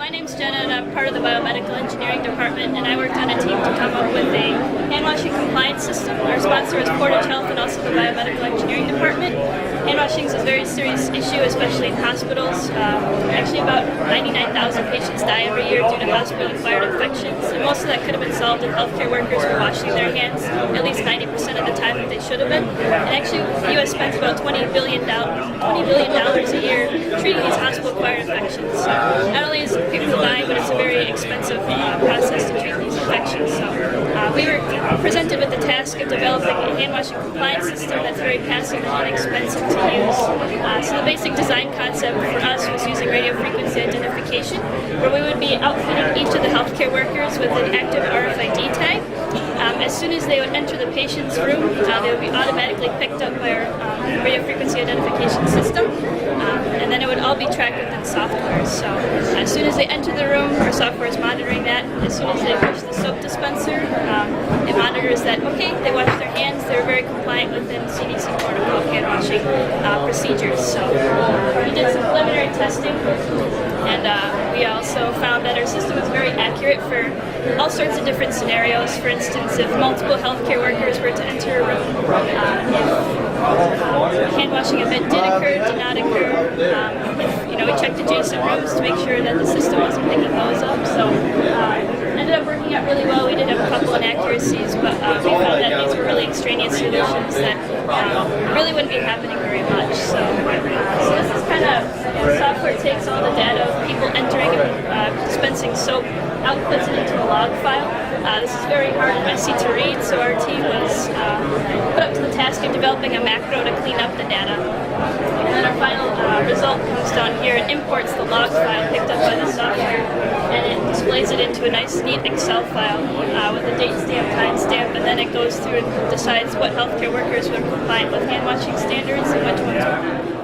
My name's Jenna and I'm part of the biomedical engineering department, and I worked on a team to come up with a hand washing compliance system. Our sponsor is Portage Health and also the biomedical engineering department. Hand washing is a very serious issue, especially in hospitals. Actually, about 99,000 patients die every year due to hospital-acquired infections, and most of that could have been solved if healthcare workers were washing their hands at least 90% of the time that they should have been. And actually, the U.S. spends about $20 billion a year treating these hospital-acquired infections. So not only is people die, but it's a very expensive process to treat these infections. So we were presented with the task of developing a hand washing compliance system that's very passive and inexpensive to use. So the basic design concept for us was using radio frequency identification, where we would be outfitting each of the healthcare workers with an active RFID tag. As soon as they would enter the patient's room, they would be automatically picked up by our radio frequency identification system, and then it would all be tracked within software. So as soon as they enter the room, our software is monitoring that. As soon as they push the soap dispenser, it monitors that, okay, they washed their hands, they were very compliant within CDC protocol hand washing procedures. So we did some preliminary testing, and we also found that our system is very accurate for all sorts of different scenarios. For instance, if multiple healthcare workers were to enter a room, if hand washing event did occur, did not occur, we checked adjacent rooms to make sure that the system wasn't picking those up. So it ended up working out really well. We did have a couple inaccuracies, but we found that these were really extraneous solutions that really wouldn't be happening very much. So this is kind of, software takes all the data of people entering and dispensing soap, outputs it into a log file. This is very hard and messy to read, so our team was put up to the task of developing a macro to clean up the data. And then our final result comes down here. It imports the log file picked up by the software, and it displays it into a nice, neat Excel file with a date stamp, time stamp, and then it goes through and decides what healthcare workers were compliant with hand washing standards and which ones were not.